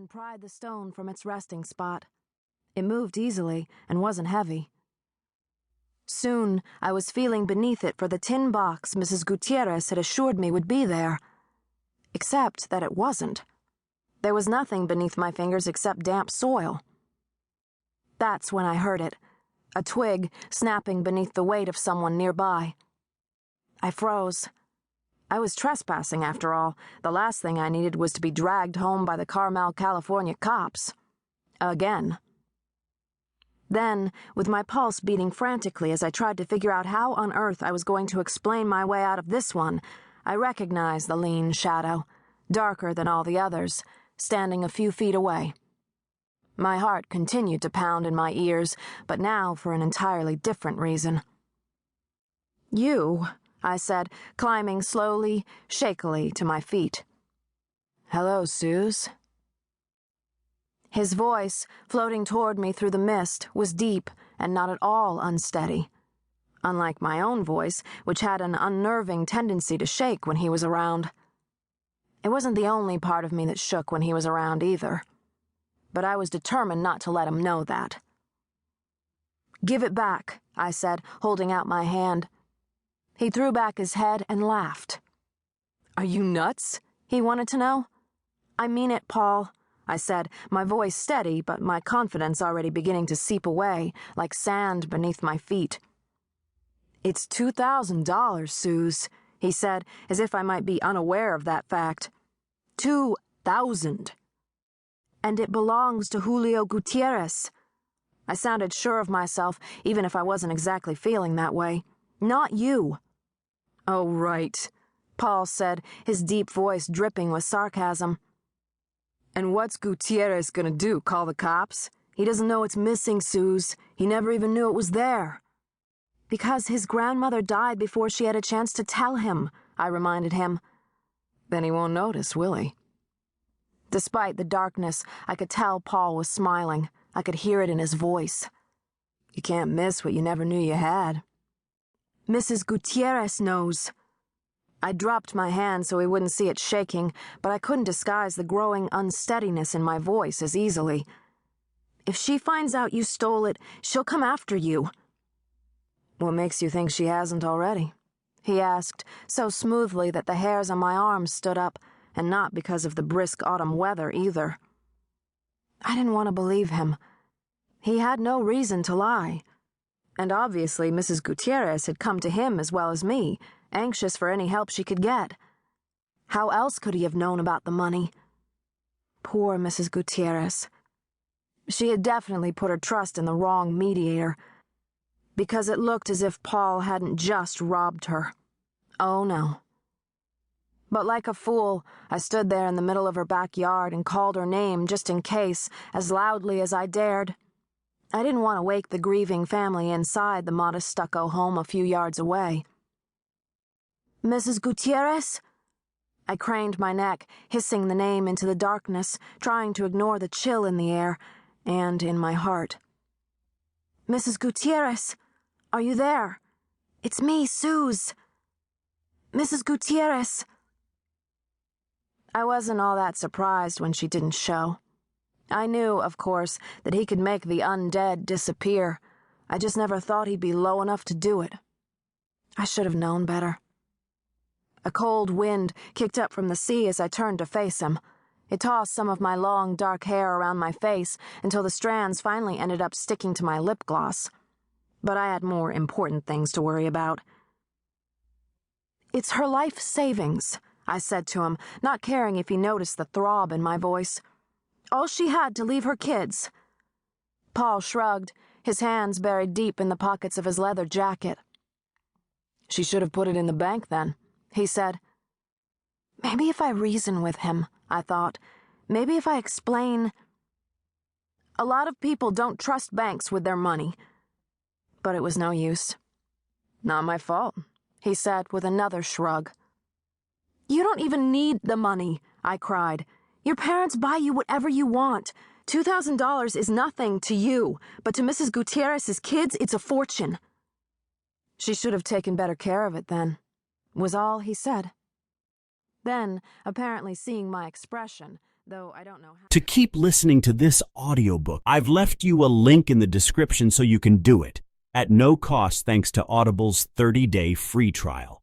and pried the stone from its resting spot. It moved easily and wasn't heavy. Soon, I was feeling beneath it for the tin box Mrs. Gutierrez had assured me would be there. Except that it wasn't. There was nothing beneath my fingers except damp soil. That's when I heard it, a twig snapping beneath the weight of someone nearby. I froze. I was trespassing, after all. The last thing I needed was to be dragged home by the Carmel, California cops. Again. Then, with my pulse beating frantically as I tried to figure out how on earth I was going to explain my way out of this one, I recognized the lean shadow, darker than all the others, standing a few feet away. My heart continued to pound in my ears, but now for an entirely different reason. "You," I said, climbing slowly, shakily to my feet. "Hello, Suze." His voice, floating toward me through the mist, was deep and not at all unsteady. Unlike my own voice, which had an unnerving tendency to shake when he was around. It wasn't the only part of me that shook when he was around either. But I was determined not to let him know that. "Give it back," I said, holding out my hand. He threw back his head and laughed. "Are you nuts?" he wanted to know. "I mean it, Paul," I said, my voice steady, but my confidence already beginning to seep away, like sand beneath my feet. "It's $2,000, Suze," he said, as if I might be unaware of that fact. 2,000. "And it belongs to Julio Gutierrez." I sounded sure of myself, even if I wasn't exactly feeling that way. "Not you." "Oh, right," Paul said, his deep voice dripping with sarcasm. "And what's Gutierrez gonna do, call the cops? He doesn't know it's missing, Suze. He never even knew it was there." "Because his grandmother died before she had a chance to tell him," I reminded him. "Then he won't notice, will he?" Despite the darkness, I could tell Paul was smiling. I could hear it in his voice. "You can't miss what you never knew you had." "Mrs. Gutierrez knows." I dropped my hand so he wouldn't see it shaking, but I couldn't disguise the growing unsteadiness in my voice as easily. "If she finds out you stole it, she'll come after you." "What makes you think she hasn't already?" he asked, so smoothly that the hairs on my arms stood up, and not because of the brisk autumn weather either. I didn't want to believe him. He had no reason to lie. And obviously Mrs. Gutierrez had come to him as well as me, anxious for any help she could get. How else could he have known about the money? Poor Mrs. Gutierrez. She had definitely put her trust in the wrong mediator, because it looked as if Paul hadn't just robbed her. Oh, no. But like a fool, I stood there in the middle of her backyard and called her name just in case, as loudly as I dared. I didn't want to wake the grieving family inside the modest stucco home a few yards away. "Mrs. Gutierrez?" I craned my neck, hissing the name into the darkness, trying to ignore the chill in the air and in my heart. "Mrs. Gutierrez, are you there? It's me, Suze. Mrs. Gutierrez." I wasn't all that surprised when she didn't show. I knew, of course, that he could make the undead disappear. I just never thought he'd be low enough to do it. I should have known better. A cold wind kicked up from the sea as I turned to face him. It tossed some of my long, dark hair around my face until the strands finally ended up sticking to my lip gloss. But I had more important things to worry about. "It's her life savings," I said to him, not caring if he noticed the throb in my voice. "All she had to leave her kids." Paul shrugged, his hands buried deep in the pockets of his leather jacket. "She should have put it in the bank then," he said. Maybe if I reason with him, I thought. Maybe if I explain. A lot of people don't trust banks with their money. But it was no use. "Not my fault," he said with another shrug. "You don't even need the money," I cried. "Your parents buy you whatever you want. $2,000 is nothing to you, but to Mrs. Gutierrez's kids, it's a fortune." "She should have taken better care of it then," was all he said. Then, apparently seeing my expression, though I don't know how. To keep listening to this audiobook, I've left you a link in the description so you can do it, at no cost thanks to Audible's 30-day free trial.